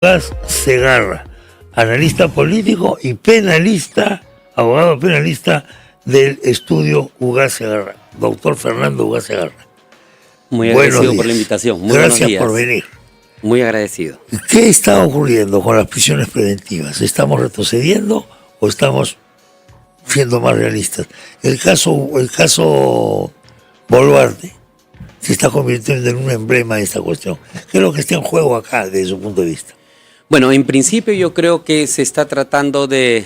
Gas Segarra, analista político y penalista, abogado penalista del estudio Ugaz Segarra, doctor Fernando Ugaz Segarra. Muy agradecido por la invitación. Muy Gracias por venir. Muy agradecido. ¿Qué está ocurriendo con las prisiones preventivas? ¿Estamos retrocediendo o estamos siendo más realistas? El caso Boluarte se está convirtiendo en un emblema de esta cuestión. ¿Qué es lo que está en juego acá desde su punto de vista? Bueno, en principio yo creo que se está tratando de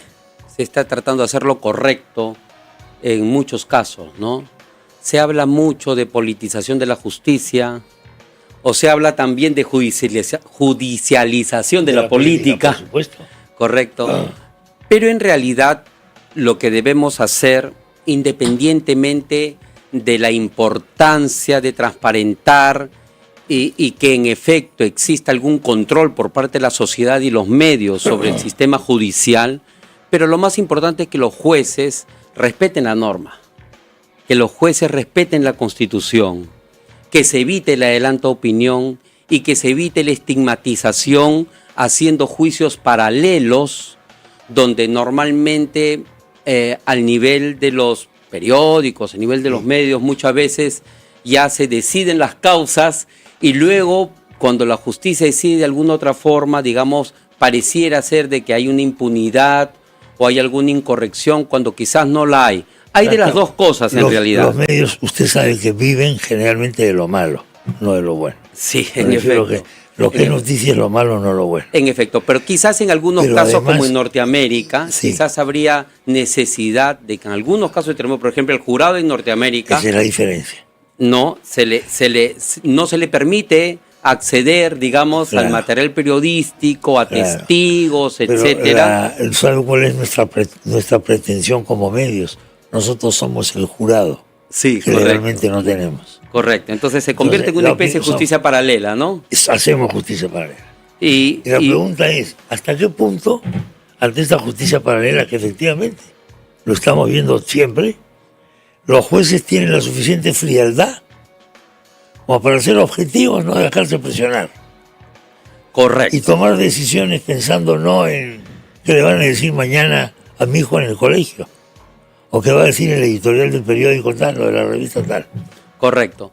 hacer lo correcto en muchos casos, ¿no? Se habla mucho de politización de la justicia, o se habla también de judicialización de la política. Por supuesto. Correcto. Pero en realidad lo que debemos hacer, independientemente de la importancia de transparentar y que en efecto exista algún control por parte de la sociedad y los medios sobre el sistema judicial, pero lo más importante es que los jueces respeten la norma, que los jueces respeten la Constitución, que se evite la adelanta opinión y que se evite la estigmatización haciendo juicios paralelos donde normalmente al nivel de los periódicos, a nivel de los medios, muchas veces ya se deciden las causas y luego cuando la justicia decide de alguna otra forma, digamos, pareciera ser de que hay una impunidad o hay alguna incorrección cuando quizás no la hay. Hay de las dos cosas en realidad. Los medios, usted sabe que viven generalmente de lo malo, no de lo bueno. Sí, en efecto. Lo que es noticia es lo malo, no lo bueno. En efecto, pero quizás en algunos casos, además, como en Norteamérica, sí, quizás habría necesidad de que en algunos casos, tenemos por ejemplo el jurado en Norteamérica. Esa es la diferencia. No se le permite acceder, digamos, al material periodístico, a testigos, etcétera. ¿Sabe cuál es nuestra pretensión como medios? Nosotros somos el jurado, sí, que realmente no tenemos. Correcto, entonces se convierte en una especie de justicia paralela, ¿no? Hacemos justicia paralela. Y la pregunta es, ¿hasta qué punto, ante esta justicia paralela que efectivamente lo estamos viendo siempre, los jueces tienen la suficiente frialdad como para ser objetivos, no dejarse presionar? Correcto. Y tomar decisiones pensando no en qué le van a decir mañana a mi hijo en el colegio, o qué va a decir el editorial del periódico tal o de la revista tal. Correcto.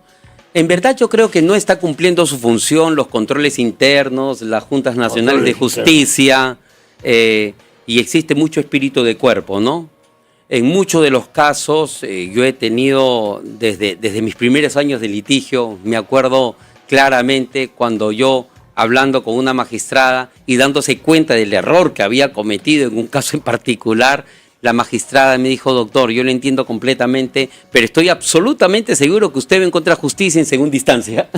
En verdad yo creo que no está cumpliendo su función los controles internos, las juntas nacionales de justicia, y existe mucho espíritu de cuerpo, ¿no? En muchos de los casos yo he tenido, desde mis primeros años de litigio, me acuerdo claramente cuando yo, hablando con una magistrada y dándose cuenta del error que había cometido en un caso en particular, la magistrada me dijo, doctor, yo lo entiendo completamente, pero estoy absolutamente seguro que usted va a encontrar justicia en segunda instancia.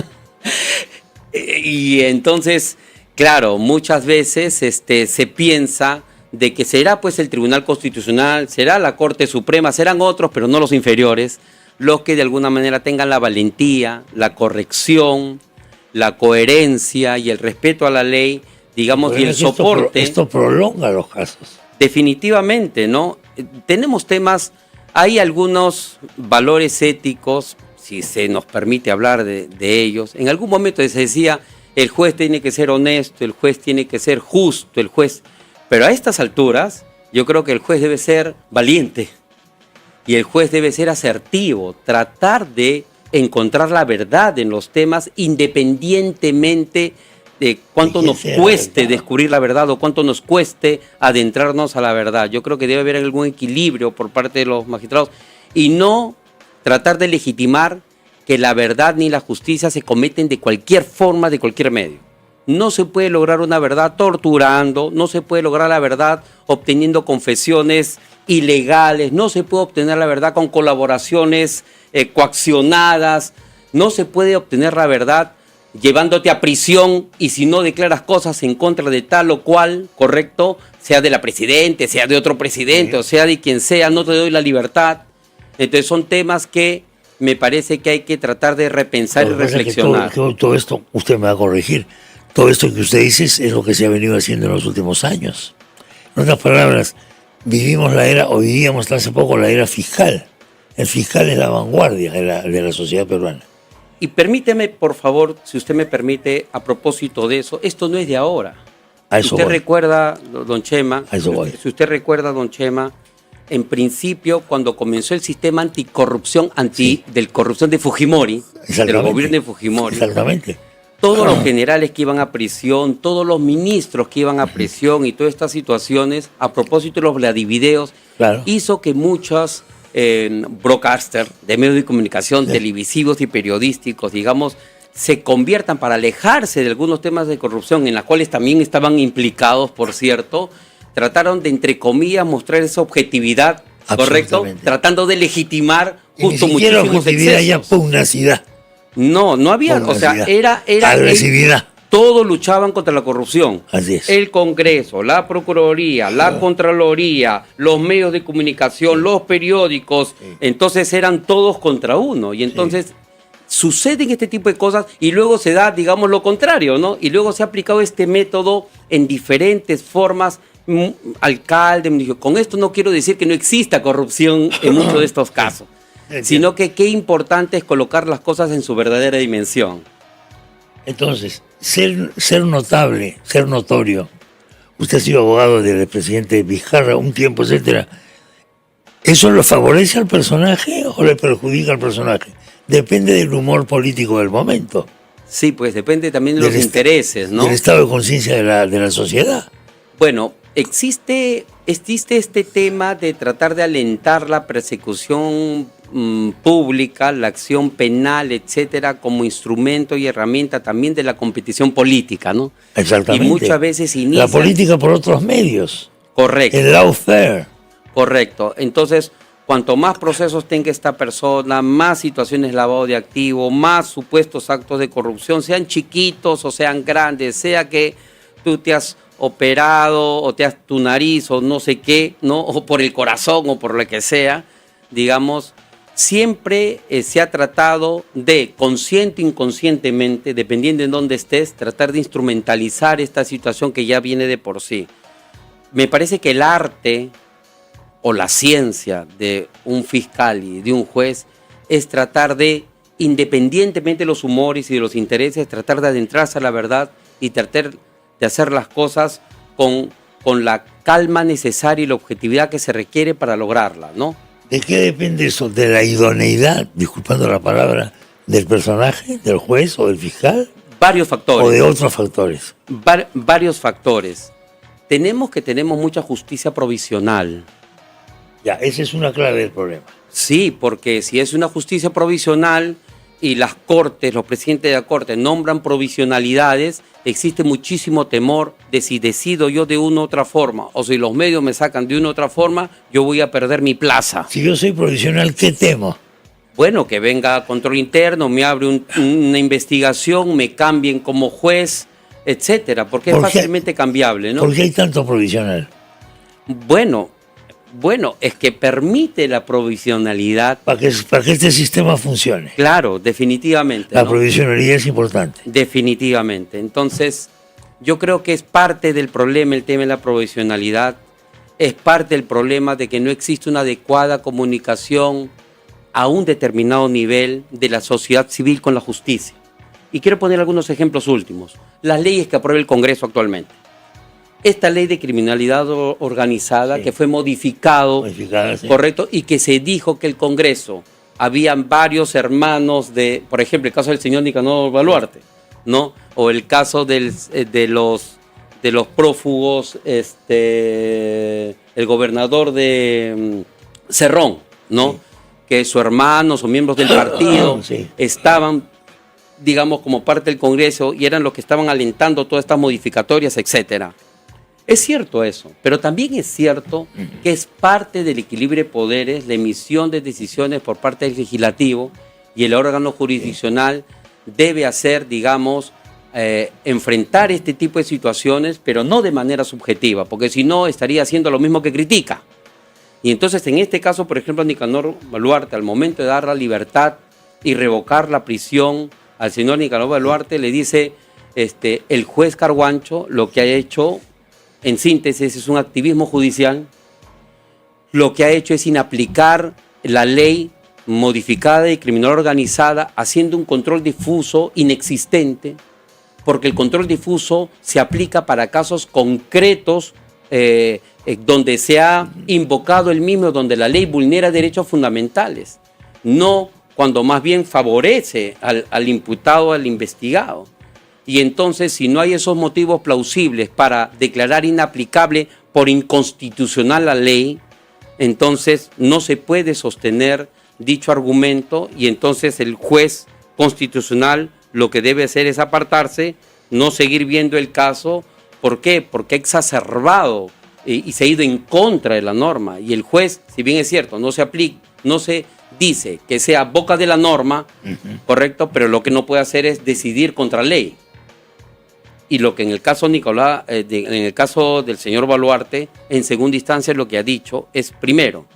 Y entonces, claro, muchas veces se piensa de que será pues el Tribunal Constitucional, será la Corte Suprema, serán otros, pero no los inferiores, los que de alguna manera tengan la valentía, la corrección, la coherencia y el respeto a la ley, digamos, bueno, y el soporte. Esto prolonga los casos. Definitivamente, ¿no? Tenemos temas, hay algunos valores éticos, si se nos permite hablar de ellos. En algún momento se decía, el juez tiene que ser honesto, el juez tiene que ser justo, el juez... Pero a estas alturas, yo creo que el juez debe ser valiente y el juez debe ser asertivo, tratar de encontrar la verdad en los temas independientemente de cuánto nos cueste descubrir la verdad o cuánto nos cueste adentrarnos a la verdad. Yo creo que debe haber algún equilibrio por parte de los magistrados y no tratar de legitimar que la verdad ni la justicia se cometen de cualquier forma, de cualquier medio. No se puede lograr una verdad torturando, no se puede lograr la verdad obteniendo confesiones ilegales, no se puede obtener la verdad con colaboraciones coaccionadas, no se puede obtener la verdad llevándote a prisión y si no declaras cosas en contra de tal o cual, correcto, sea de la presidente, sea de otro presidente, sí, o sea de quien sea, no te doy la libertad. Entonces son temas que me parece que hay que tratar de repensar y reflexionar. Todo esto, usted me va a corregir, todo esto que usted dice es lo que se ha venido haciendo en los últimos años. En otras palabras, vivíamos hasta hace poco la era fiscal. El fiscal es la vanguardia de la sociedad peruana. Y permíteme, por favor, si usted me permite, a propósito de eso, esto no es de ahora. A Si eso usted voy. recuerda, don Chema, A eso voy. si usted recuerda, don Chema, en principio, cuando comenzó el sistema anticorrupción, del corrupción de Fujimori, del Exactamente. gobierno de Fujimori, Exactamente. todos los generales que iban a prisión, todos los ministros que iban a prisión y todas estas situaciones, a propósito de los Vladivideos, Claro. hizo que muchos broadcasters de medios de comunicación, televisivos y periodísticos, digamos, se conviertan para alejarse de algunos temas de corrupción, en las cuales también estaban implicados, por cierto, trataron de, entre comillas, mostrar esa objetividad, ¿correcto? Absolutamente. Tratando de legitimar Y ni justo siquiera muchísimos objetividad, ya excesos. pugnacidad. No había, o sea, Pugnacidad. era Agresividad. todos luchaban contra la corrupción. Así es. El Congreso, la Procuraduría, la Contraloría, los medios de comunicación, los periódicos, entonces eran todos contra uno. Y entonces suceden este tipo de cosas y luego se da, digamos, lo contrario, ¿no? Y luego se ha aplicado este método en diferentes formas. Alcalde, me dijo, con esto no quiero decir que no exista corrupción en muchos de estos casos, sino que qué importante es colocar las cosas en su verdadera dimensión. Entonces, ser notable, ser notorio. Usted ha sido abogado del presidente Vizcarra un tiempo, etcétera. ¿Eso lo favorece al personaje o le perjudica al personaje? Depende del humor político del momento. Sí, pues depende también de los Del intereses, ¿no? Del estado de conciencia de la sociedad. Bueno, existe este tema de tratar de alentar la persecución pública, la acción penal, etcétera, como instrumento y herramienta también de la competición política, ¿no? Exactamente. Y muchas veces inicia... La política por otros medios. Correcto. El lawfare. Correcto. Entonces, cuanto más procesos tenga esta persona, más situaciones de lavado de activos, más supuestos actos de corrupción, sean chiquitos o sean grandes, sea que tú te has operado o te has tu nariz o no sé qué, ¿no? O por el corazón o por lo que sea, digamos, siempre se ha tratado de, consciente o inconscientemente, dependiendo en dónde estés, tratar de instrumentalizar esta situación que ya viene de por sí. Me parece que el arte o la ciencia de un fiscal y de un juez es tratar de, independientemente de los humores y de los intereses, tratar de adentrarse a la verdad y tratar de hacer las cosas con la calma necesaria y la objetividad que se requiere para lograrla, ¿no? ¿De qué depende eso? ¿De la idoneidad, disculpando la palabra, del personaje, del juez o del fiscal? Varios factores. ¿O de otros factores? Varios factores. Tenemos mucha justicia provisional. Ya, esa es una clave del problema. Sí, porque si es una justicia provisional y las cortes, los presidentes de la corte nombran provisionalidades, existe muchísimo temor de si decido yo de una u otra forma o si los medios me sacan de una u otra forma, yo voy a perder mi plaza. Si yo soy provisional, ¿qué temo? Bueno, que venga control interno, me abre una investigación, me cambien como juez, etcétera, porque es fácilmente cambiable, ¿no? ¿Por qué hay tanto provisional? Bueno, es que permite la provisionalidad. Para que este sistema funcione. Claro, definitivamente. La provisionalidad es importante. Definitivamente. Entonces, yo creo que es parte del problema el tema de la provisionalidad. Es parte del problema de que no existe una adecuada comunicación a un determinado nivel de la sociedad civil con la justicia. Y quiero poner algunos ejemplos últimos. Las leyes que aprueba el Congreso actualmente. Esta ley de criminalidad organizada, sí, que fue modificada, sí, correcto, y que se dijo que el Congreso, habían varios hermanos de, por ejemplo, el caso del señor Nicanor Baluarte, ¿no? O el caso de los prófugos, el gobernador de Cerrón, ¿no? Sí. Que sus hermanos o miembros del partido sí, estaban, digamos, como parte del Congreso y eran los que estaban alentando todas estas modificatorias, etcétera. Es cierto eso, pero también es cierto que es parte del equilibrio de poderes, la emisión de decisiones por parte del legislativo y el órgano jurisdiccional debe hacer, digamos, enfrentar este tipo de situaciones, pero no de manera subjetiva, porque si no estaría haciendo lo mismo que critica. Y entonces en este caso, por ejemplo, Nicanor Baluarte, al momento de dar la libertad y revocar la prisión al señor Nicanor Baluarte, le dice el juez Carguancho lo que ha hecho, en síntesis, es un activismo judicial. Lo que ha hecho es inaplicar la ley modificada de criminalidad organizada, haciendo un control difuso, inexistente, porque el control difuso se aplica para casos concretos donde se ha invocado el mismo, donde la ley vulnera derechos fundamentales, no cuando más bien favorece al imputado, al investigado. Y entonces, si no hay esos motivos plausibles para declarar inaplicable por inconstitucional la ley, entonces no se puede sostener dicho argumento, y entonces el juez constitucional lo que debe hacer es apartarse, no seguir viendo el caso. ¿Por qué? Porque ha exacerbado y se ha ido en contra de la norma. Y el juez, si bien es cierto, no se dice que sea boca de la norma, correcto, pero lo que no puede hacer es decidir contra ley. Y lo que en el caso en el caso del señor Boluarte, en segunda instancia lo que ha dicho es, primero,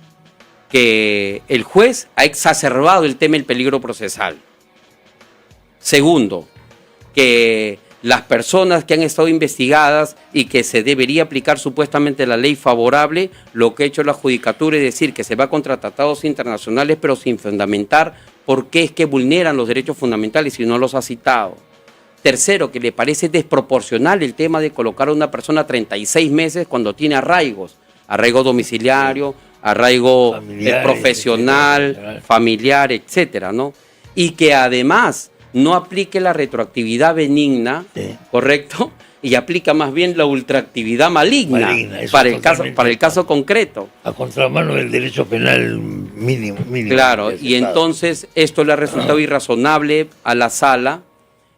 que el juez ha exacerbado el tema del peligro procesal. Segundo, que las personas que han estado investigadas y que se debería aplicar supuestamente la ley favorable, lo que ha hecho la judicatura es decir que se va contra tratados internacionales, pero sin fundamentar por qué es que vulneran los derechos fundamentales y no los ha citado. Tercero, que le parece desproporcional el tema de colocar a una persona 36 meses cuando tiene arraigo domiciliario, arraigo profesional, familiar, etcétera, ¿no? Y que además no aplique la retroactividad benigna, ¿correcto? Y aplica más bien la ultraactividad maligna para el caso concreto. A contramano del derecho penal mínimo. Claro, y entonces esto le ha resultado irrazonable a la sala,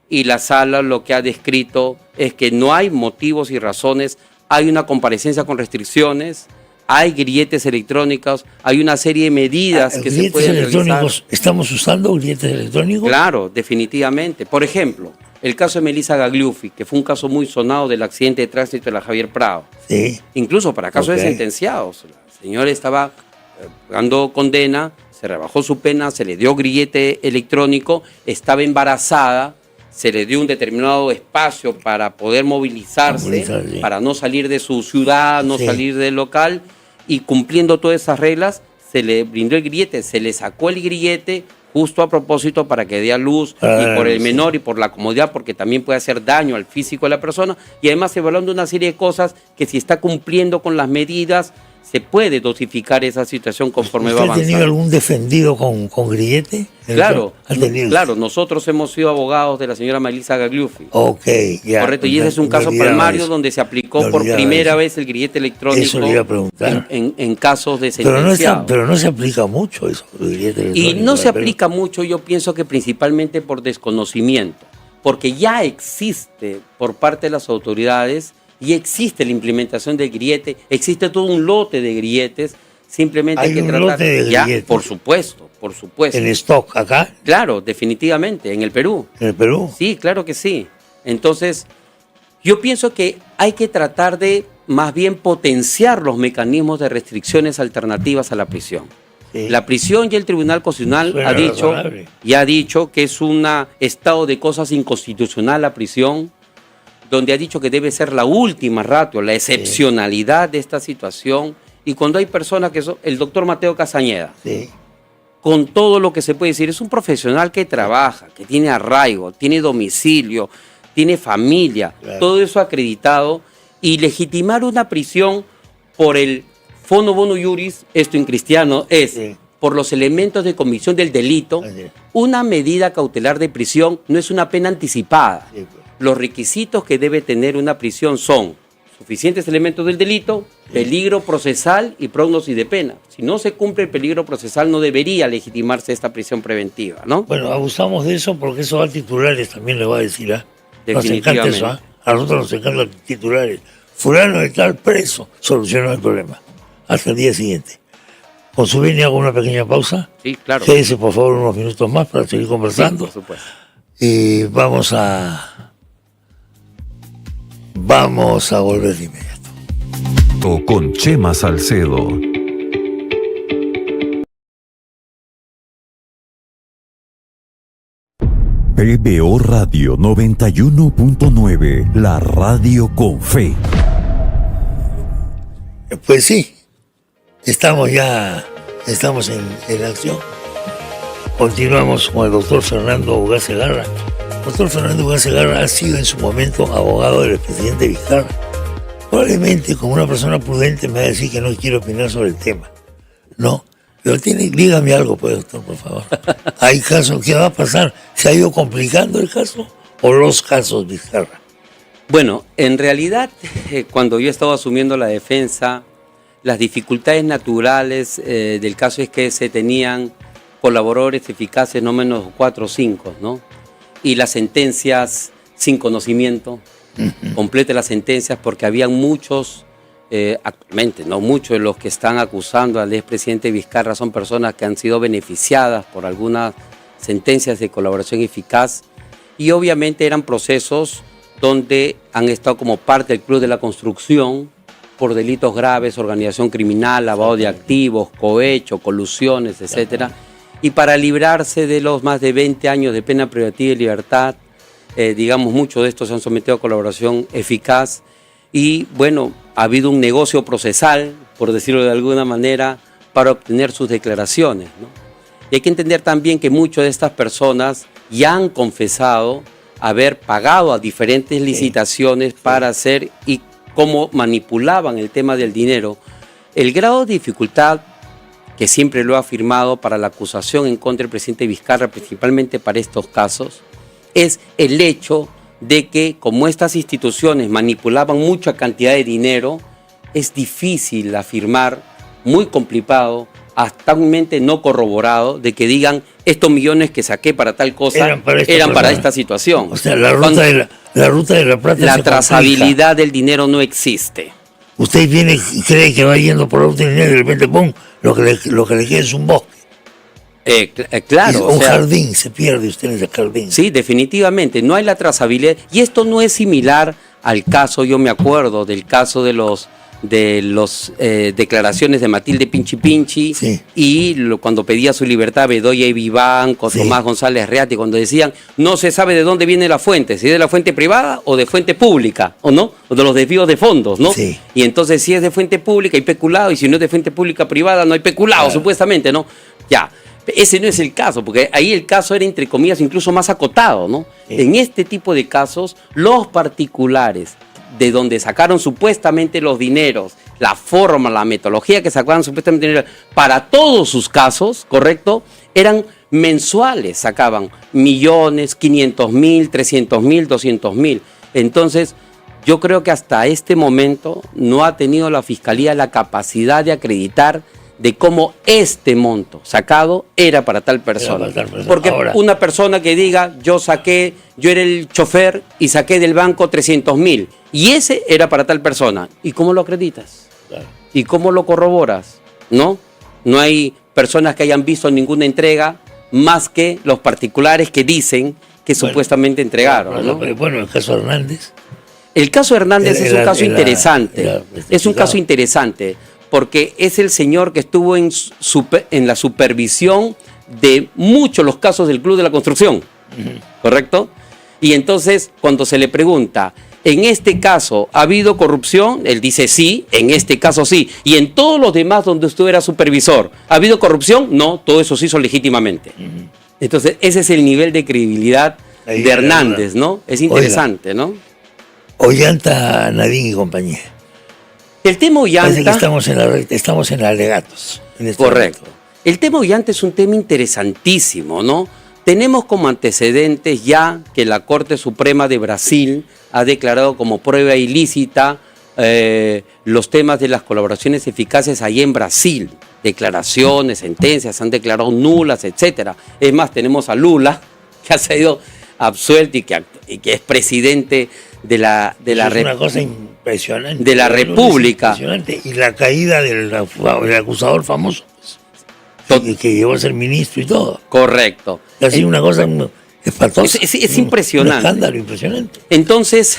y la sala lo que ha descrito es que no hay motivos y razones, hay una comparecencia con restricciones, hay grilletes electrónicos, hay una serie de medidas que se pueden realizar. ¿Estamos usando grilletes electrónicos? Claro, definitivamente. Por ejemplo, el caso de Melissa Gagliuffi, que fue un caso muy sonado del accidente de tránsito de la Javier Prado. Sí. Incluso para casos de sentenciados. La señora estaba pagando condena, se rebajó su pena, se le dio grillete electrónico, estaba embarazada, se le dio un determinado espacio para poder movilizarse, para no salir de su ciudad, no salir del local, y cumpliendo todas esas reglas, se le brindó el grillete, se le sacó el grillete justo a propósito para que dé a luz, y por el menor y por la comodidad, porque también puede hacer daño al físico de la persona, y además evaluando una serie de cosas que si está cumpliendo con las medidas, se puede dosificar esa situación conforme va avanzando. ¿Usted ha tenido algún defendido con grillete? Claro, claro, nosotros hemos sido abogados de la señora Melissa Gagliuffi. Ok, ya. Correcto, y ese es un caso palmario donde se aplicó por primera vez el grillete electrónico. Eso le iba a preguntar. En casos de sentenciados. Pero no se aplica mucho eso, el grillete electrónico. Y no se aplica mucho, yo pienso que principalmente por desconocimiento, porque ya existe por parte de las autoridades y existe la implementación del grillete, existe todo un lote de grilletes, simplemente hay que tratar. ¿Lote de grilletes? Por supuesto. ¿En stock acá? Claro, definitivamente, en el Perú. ¿En el Perú? Sí, claro que sí. Entonces, yo pienso que hay que tratar de más bien potenciar los mecanismos de restricciones alternativas a la prisión. Sí. La prisión y el Tribunal Constitucional ha dicho que es un estado de cosas inconstitucional la prisión, donde ha dicho que debe ser la última ratio, la excepcionalidad de esta situación. Y cuando hay personas que son, el doctor Mateo Castañeda, con todo lo que se puede decir, es un profesional que trabaja, que tiene arraigo, tiene domicilio, tiene familia, todo eso acreditado, y legitimar una prisión por el fono bono iuris, esto en cristiano es, por los elementos de comisión del delito, una medida cautelar de prisión no es una pena anticipada. Los requisitos que debe tener una prisión son suficientes elementos del delito, peligro procesal y prognosis de pena. Si no se cumple el peligro procesal, no debería legitimarse esta prisión preventiva, ¿no? Bueno, abusamos de eso porque eso va a titulares, también le va a decir, ¿ah? Nos encanta eso, ¿ah? A nosotros nos encantan los titulares. Fulano de tal preso, solucionó el problema. Hasta el día siguiente. Con su venia hago una pequeña pausa. Sí, claro. Quédese, por favor, unos minutos más para seguir conversando. Sí, por supuesto. Y vamos a volver de inmediato. Con Chema Salcedo. PBO Radio 91.9, la radio con fe. Pues sí, estamos en acción. Continuamos con el doctor Fernando Ugaz Segarra doctor Fernando Ugarte ha sido en su momento abogado del expresidente Vizcarra. Probablemente, como una persona prudente, me va a decir que no quiere opinar sobre el tema. No, pero dígame algo, pues, doctor, por favor. ¿Hay casos? ¿Qué va a pasar? ¿Se ha ido complicando el caso o los casos Vizcarra? Bueno, en realidad, cuando yo estaba asumiendo la defensa, las dificultades naturales del caso es que se tenían colaboradores eficaces, no menos 4 o 5, ¿no? Y las sentencias sin conocimiento, complete las sentencias, porque habían muchos, actualmente, no muchos de los que están acusando al expresidente Vizcarra son personas que han sido beneficiadas por algunas sentencias de colaboración eficaz, y obviamente eran procesos donde han estado como parte del Club de la Construcción por delitos graves, organización criminal, lavado de activos, cohecho, colusiones, etcétera. Y para librarse de los más de 20 años de pena privativa de libertad, digamos, muchos de estos se han sometido a colaboración eficaz. Y bueno, ha habido un negocio procesal, por decirlo de alguna manera, para obtener sus declaraciones, ¿no? Y hay que entender también que muchas de estas personas ya han confesado haber pagado a diferentes licitaciones para hacer y cómo manipulaban el tema del dinero. El grado de dificultad que siempre lo ha afirmado para la acusación en contra del presidente Vizcarra, principalmente para estos casos, es el hecho de que como estas instituciones manipulaban mucha cantidad de dinero, es difícil afirmar, muy complicado, actualmente no corroborado, de que digan estos millones que saqué para tal cosa eran para esta situación. O sea, la ruta de la plata. La trazabilidad del dinero no existe. Usted viene y cree que va yendo por otro dinero y de repente, ¡pum!, lo que le queda es un bosque. Claro. Un jardín, se pierde usted en ese jardín. Sí, definitivamente, no hay la trazabilidad. Y esto no es similar al caso, yo me acuerdo del caso de los declaraciones de Matilde Pinchi Pinchi, sí, y cuando pedía su libertad Bedoya y Vivanco, sí, Tomás González Reati, cuando decían no se sabe de dónde viene la fuente, si es de la fuente privada o de fuente pública, o no, o de los desvíos de fondos, ¿no? Sí. Y entonces si es de fuente pública hay peculado, y si no es de fuente pública privada no hay peculado, claro, supuestamente, ¿no? Ya. Ese no es el caso, porque ahí el caso era, entre comillas, incluso más acotado, ¿no? Sí. En este tipo de casos, los particulares de donde sacaron supuestamente los dineros, la forma, la metodología que sacaban supuestamente dinero, para todos sus casos, ¿correcto?, eran mensuales, sacaban millones, 500.000, 300.000, 200.000. Entonces, yo creo que hasta este momento no ha tenido la Fiscalía la capacidad de acreditar de cómo este monto sacado era para tal persona. Porque ahora, una persona que diga, yo era el chofer y saqué del banco 300.000 y ese era para tal persona. ¿Y cómo lo acreditas? Claro. ¿Y cómo lo corroboras? ¿No? No hay personas que hayan visto ninguna entrega más que los particulares que dicen que supuestamente entregaron. ¿No? Bueno, el caso Hernández. El caso Hernández es un caso interesante. Es un caso interesante, porque es el señor que estuvo en la supervisión de muchos los casos del Club de la Construcción, ¿correcto? Y entonces, cuando se le pregunta, ¿en este caso ha habido corrupción? Él dice sí, en este caso sí. ¿Y en todos los demás donde usted era supervisor, ha habido corrupción? No, todo eso se hizo legítimamente. Entonces, ese es el nivel de credibilidad de Hernández, ¿no? Es interesante, ¿no? Ollanta, Nadine y compañía. El tema Ollanta... Parece que estamos en alegatos. Correcto. El tema Ollanta es un tema interesantísimo, ¿no? Tenemos como antecedentes ya que la Corte Suprema de Brasil ha declarado como prueba ilícita los temas de las colaboraciones eficaces ahí en Brasil. Declaraciones, sentencias, han declarado nulas, etcétera. Es más, tenemos a Lula, que ha sido absuelto y que es presidente de la una cosa impresionante. De la República. Impresionante. Y la caída del acusador famoso, que llegó a ser ministro y todo. Correcto. Ha sido una cosa espantosa. Es impresionante. Un escándalo impresionante. Entonces,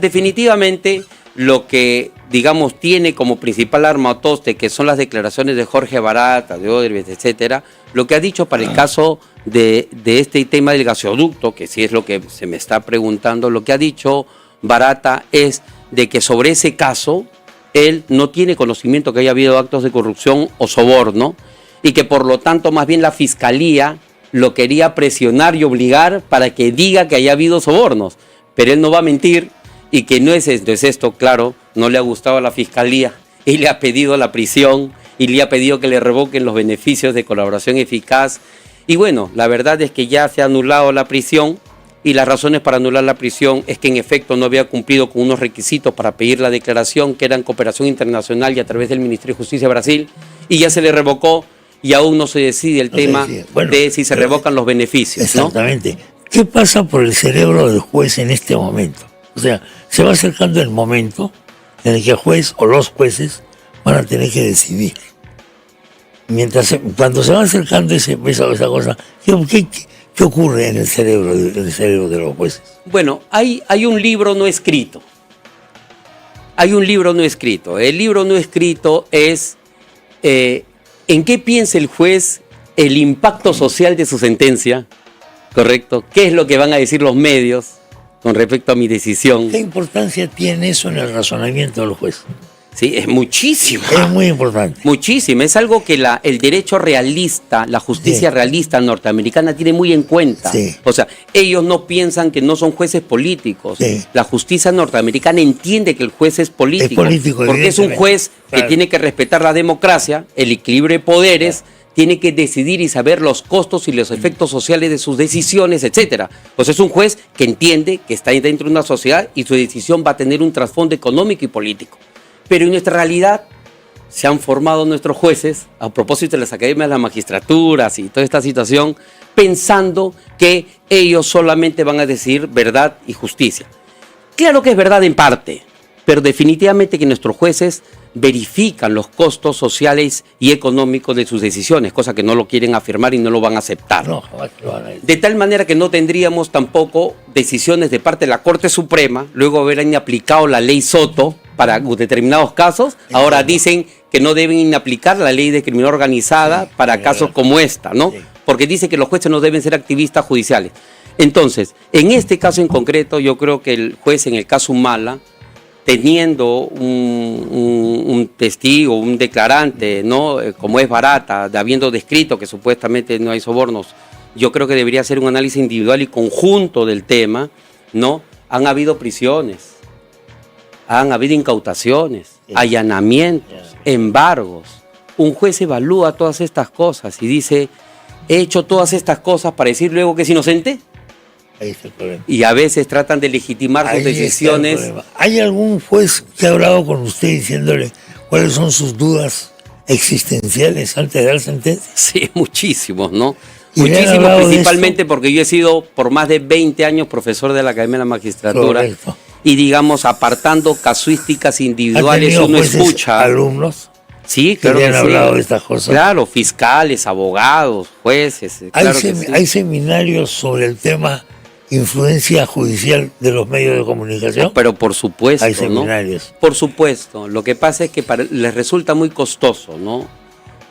definitivamente, lo que, digamos, tiene como principal armatoste, que son las declaraciones de Jorge Barata, de Odebrecht, etcétera, lo que ha dicho para el caso de este tema del gasoducto, que sí es lo que se me está preguntando, lo que ha dicho Barata es de que sobre ese caso él no tiene conocimiento que haya habido actos de corrupción o soborno y que por lo tanto más bien la Fiscalía lo quería presionar y obligar para que diga que haya habido sobornos, pero él no va a mentir y que no es esto. Es esto, claro, no le ha gustado a la Fiscalía y le ha pedido la prisión y le ha pedido que le revoquen los beneficios de colaboración eficaz. Y bueno, la verdad es que ya se ha anulado la prisión y las razones para anular la prisión es que en efecto no había cumplido con unos requisitos para pedir la declaración, que eran cooperación internacional y a través del Ministerio de Justicia de Brasil, y ya se le revocó y aún no se decide el tema de si se revocan los beneficios. Exactamente. ¿No? ¿Qué pasa por el cerebro del juez en este momento? O sea, se va acercando el momento en el que el juez o los jueces van a tener que decidir. Cuando se va acercando esa cosa, ¿qué ocurre en el cerebro de los jueces? Bueno, hay un libro no escrito. Hay un libro no escrito. El libro no escrito es en qué piensa el juez el impacto social de su sentencia, ¿correcto? ¿Qué es lo que van a decir los medios con respecto a mi decisión? ¿Qué importancia tiene eso en el razonamiento del juez? Sí, es muchísimo. Es muy importante. Muchísimo. Es algo que el derecho realista, la justicia realista norteamericana tiene muy en cuenta. Sí. O sea, ellos no piensan que no son jueces políticos. Sí. La justicia norteamericana entiende que el juez es político. Es político, porque es un juez que tiene que respetar la democracia, el equilibrio de poderes, tiene que decidir y saber los costos y los efectos sociales de sus decisiones, etcétera. Pues es un juez que entiende que está dentro de una sociedad y su decisión va a tener un trasfondo económico y político. Pero en nuestra realidad se han formado nuestros jueces, a propósito de las academias de las magistraturas y toda esta situación, pensando que ellos solamente van a decir verdad y justicia. Claro que es verdad en parte, pero definitivamente que nuestros jueces verifican los costos sociales y económicos de sus decisiones, cosa que no lo quieren afirmar y no lo van a aceptar. No, jamás lo van a decir. De tal manera que no tendríamos tampoco decisiones de parte de la Corte Suprema, luego haber inaplicado la ley Soto para determinados casos, ahora dicen que no deben inaplicar la ley de criminalidad organizada para casos como esta, ¿no? Porque dice que los jueces no deben ser activistas judiciales. Entonces, en este caso en concreto, yo creo que el juez en el caso Humala, teniendo un testigo, un declarante, ¿no? Como es Barata, habiendo descrito que supuestamente no hay sobornos, yo creo que debería ser un análisis individual y conjunto del tema, ¿no? Han habido prisiones, han habido incautaciones, allanamientos, embargos. Un juez evalúa todas estas cosas y dice, he hecho todas estas cosas para decir luego que es inocente. Ahí está el problema. Y a veces tratan de legitimar sus decisiones. ¿Hay algún juez que ha hablado con usted diciéndole cuáles son sus dudas existenciales antes de dar sentencia? Sí, muchísimos, ¿no? ¿Y Muchísimos, principalmente porque yo he sido por más de 20 años profesor de la Academia de la Magistratura. Correcto. Y digamos, apartando casuísticas individuales, uno escucha. ¿Alumnos? Sí, claro que han sí. hablado de estas cosas. Claro, fiscales, abogados, jueces. Claro que sí. ¿Hay seminarios sobre el tema influencia judicial de los medios de comunicación? Pero por supuesto, hay seminarios. ¿no? Por supuesto. Lo que pasa es que les resulta muy costoso, ¿no?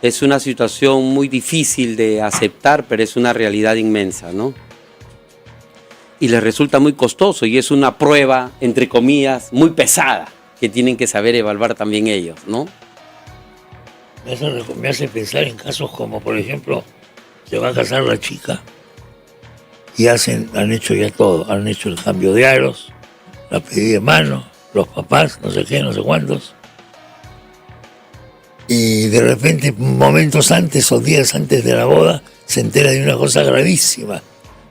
Es una situación muy difícil de aceptar, pero es una realidad inmensa, ¿no? Y les resulta muy costoso y es una prueba, entre comillas, muy pesada, que tienen que saber evaluar también ellos, ¿no? Me hace pensar en casos como, por ejemplo, se va a casar la chica y han hecho ya todo, han hecho el cambio de aros, la pedida de mano, los papás, no sé qué, no sé cuántos. Y de repente, momentos antes o días antes de la boda, se entera de una cosa gravísima.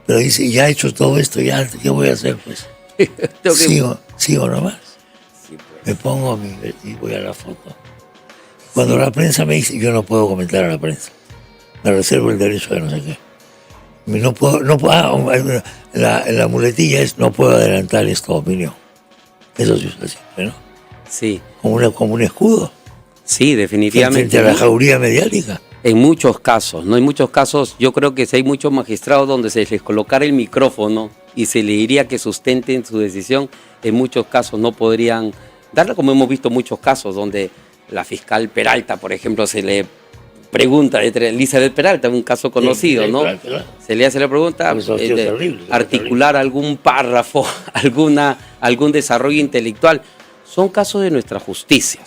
Pero dice, ya he hecho todo esto, ya, ¿qué voy a hacer? Pues sigo nomás. Sí, pues. Me pongo y voy a la foto. Cuando la prensa me dice, yo no puedo comentar a la prensa. Me reservo el derecho de no sé qué. La muletilla es, no puedo adelantar esta opinión. Eso se usa siempre, ¿no? Sí. Como un escudo. Sí, definitivamente. Frente a la jauría mediática. En muchos casos, ¿no? En muchos casos, yo creo que si hay muchos magistrados donde se les colocara el micrófono y se le diría que sustenten su decisión, en muchos casos no podrían darla, como hemos visto muchos casos donde la fiscal Peralta, por ejemplo, se le pregunta, Elizabeth Peralta, un caso conocido, sí, ¿no? Claro. Se le hace la pregunta, articular algún párrafo, algún desarrollo intelectual. Son casos de nuestra justicia,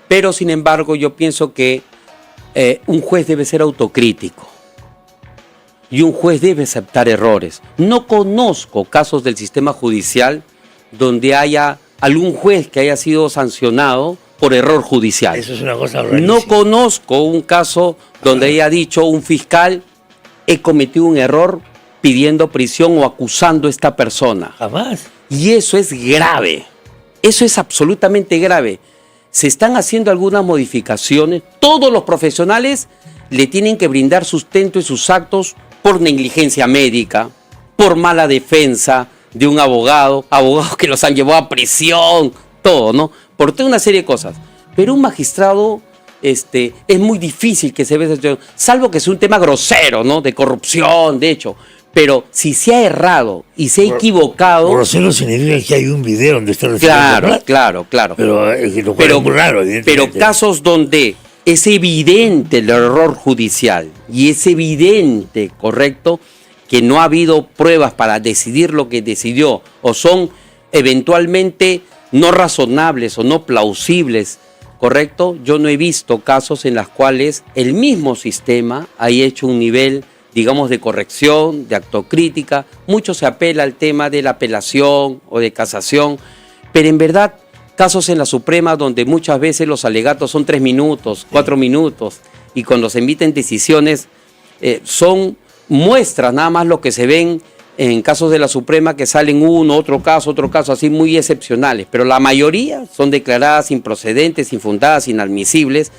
Pero, sin embargo, yo pienso que un juez debe ser autocrítico y un juez debe aceptar errores. No conozco casos del sistema judicial donde haya algún juez que haya sido sancionado por error judicial. Eso es una cosa rarísima. No conozco un caso donde haya dicho un fiscal, he cometido un error pidiendo prisión o acusando a esta persona. Jamás. Y eso es grave. Eso es absolutamente grave. Se están haciendo algunas modificaciones. Todos los profesionales le tienen que brindar sustento en sus actos por negligencia médica, por mala defensa de un abogado, abogados que los han llevado a prisión, todo, ¿no? Por toda una serie de cosas. Pero un magistrado es muy difícil que se vea, salvo que sea un tema grosero, ¿no? De corrupción, de hecho. Pero si se ha errado y se ha equivocado... Grosero significa que hay un video donde está recibiendo plata. Claro. Pero es muy raro, evidentemente. Pero casos donde es evidente el error judicial y es evidente, correcto, que no ha habido pruebas para decidir lo que decidió o son eventualmente no razonables o no plausibles, correcto, yo no he visto casos en los cuales el mismo sistema haya hecho un nivel, digamos, de corrección, de autocrítica. Mucho se apela al tema de la apelación o de casación, pero en verdad casos en la Suprema donde muchas veces los alegatos son 3 minutos, 4 minutos, y cuando se emiten decisiones son muestras nada más lo que se ven en casos de la Suprema, que salen otro caso, así muy excepcionales, pero la mayoría son declaradas improcedentes, infundadas, inadmisibles,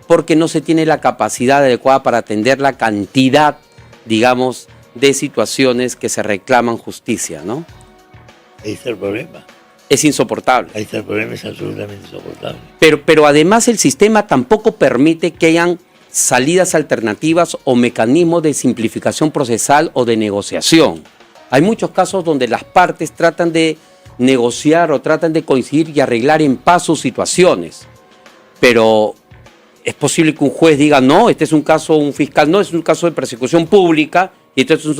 porque no se tiene la capacidad adecuada para atender la cantidad, digamos, de situaciones que se reclaman justicia, ¿no? Ahí está el problema. Es insoportable. Ahí está el problema, es absolutamente insoportable. Pero además el sistema tampoco permite que hayan salidas alternativas o mecanismos de simplificación procesal o de negociación. Hay muchos casos donde las partes tratan de negociar o tratan de coincidir y arreglar en paz sus situaciones. Pero es posible que un juez diga, no, este es un caso, un fiscal, no, es un caso de persecución pública, y este es un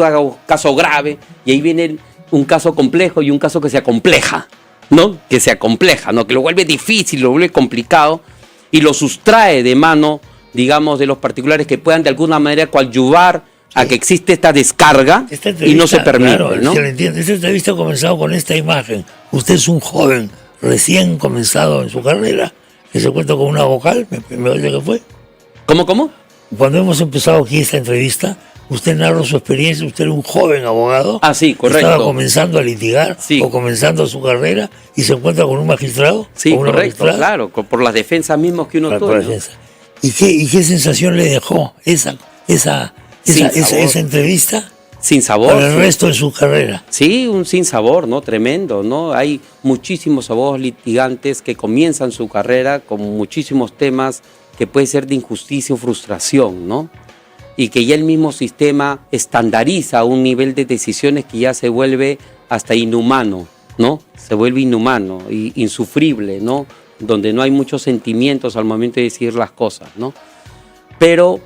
caso grave, y ahí viene un caso complejo y un caso que se acompleja, ¿no? Que se acompleja, ¿no? Que lo vuelve difícil, lo vuelve complicado y lo sustrae de mano, digamos, de los particulares que puedan de alguna manera coadyuvar a que existe esta descarga y no se permite, claro, ¿no? Se lo entiende. Esta entrevista ha comenzado con esta imagen. Usted es un joven recién comenzado en su carrera, que se cuenta con una vocal, me oye que fue. ¿Cómo? Cuando hemos empezado aquí esta entrevista, usted narró su experiencia, usted era un joven abogado. Ah, sí, correcto. Estaba comenzando a litigar o comenzando su carrera y se encuentra con un magistrado. Sí, con una correcto, magistrada. Claro, por las defensas mismas que uno tuvo. ¿Y qué sensación le dejó esa entrevista? Sin sabor. Para el resto de su carrera. Sí, un sinsabor, ¿no? Tremendo, ¿no? Hay muchísimos abogados litigantes que comienzan su carrera con muchísimos temas que puede ser de injusticia o frustración, ¿no? Y que ya el mismo sistema estandariza un nivel de decisiones que ya se vuelve hasta inhumano, ¿no? Se vuelve inhumano e insufrible, ¿no? Donde no hay muchos sentimientos al momento de decir las cosas, ¿no? Pero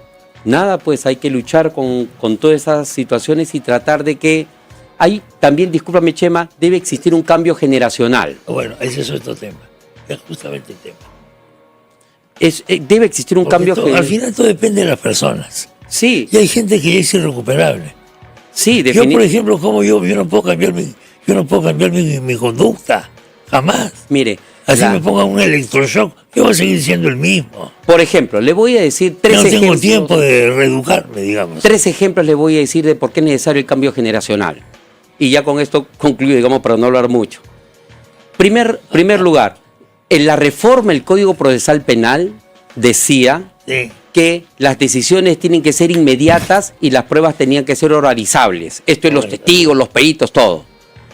nada, pues hay que luchar con todas esas situaciones y tratar de que hay también, discúlpame Chema, debe existir un cambio generacional. Bueno, ese es otro tema, es justamente el tema. Debe existir un cambio generacional. Al final todo depende de las personas. Sí. Y hay gente que ya es irrecuperable. Sí, Yo, por ejemplo, como yo no puedo cambiar mi conducta, jamás. Mire, así me pongan un electroshock, yo voy a seguir siendo el mismo. Por ejemplo, le voy a decir 3 ejemplos. No tengo tiempo de reeducarme, digamos. 3 ejemplos le voy a decir de por qué es necesario el cambio generacional. Y ya con esto concluyo, digamos, para no hablar mucho. Primer lugar, en la reforma del Código Procesal Penal decía que las decisiones tienen que ser inmediatas y las pruebas tenían que ser oralizables. Esto es los testigos, los peritos, todo.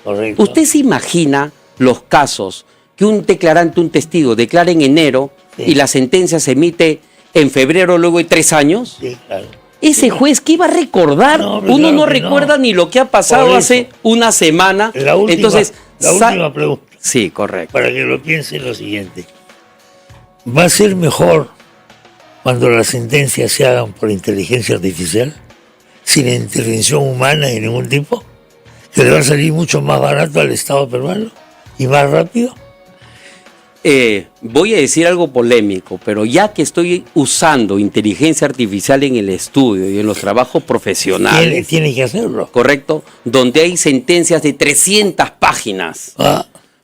Correcto. ¿Usted se imagina los casos que un declarante, un testigo, declara en enero y la sentencia se emite en febrero luego de 3 años? Sí, claro. Ese juez, ¿qué iba a recordar? Uno no recuerda ni lo que ha pasado hace una semana. La última pregunta. Sí, correcto. Para que lo piense lo siguiente. ¿Va a ser mejor cuando las sentencias se hagan por inteligencia artificial, sin intervención humana de ningún tipo? ¿Que le va a salir mucho más barato al Estado peruano y más rápido? Voy a decir algo polémico, pero ya que estoy usando inteligencia artificial en el estudio y en los trabajos profesionales, Tiene que hacerlo. ¿correcto? Donde hay sentencias de 300 páginas,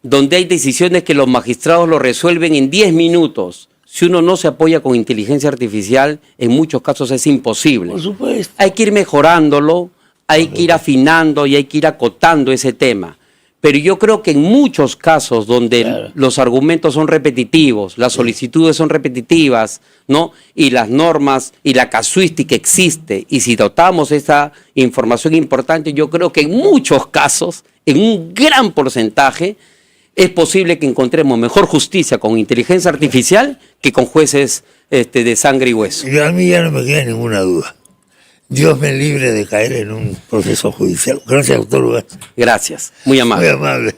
donde hay decisiones que los magistrados lo resuelven en 10 minutos. Si uno no se apoya con inteligencia artificial, en muchos casos es imposible. Por supuesto. Hay que ir mejorándolo, hay que ir afinando y hay que ir acotando ese tema. Pero yo creo que en muchos casos donde los argumentos son repetitivos, las solicitudes son repetitivas, ¿no? Y las normas y la casuística existe, y si dotamos esa información importante, yo creo que en muchos casos, en un gran porcentaje, es posible que encontremos mejor justicia con inteligencia artificial que con jueces de sangre y hueso. Y a mí ya no me queda ninguna duda. Dios me libre de caer en un proceso judicial. Gracias, doctor Ugarte. Gracias, muy amable. Muy amable.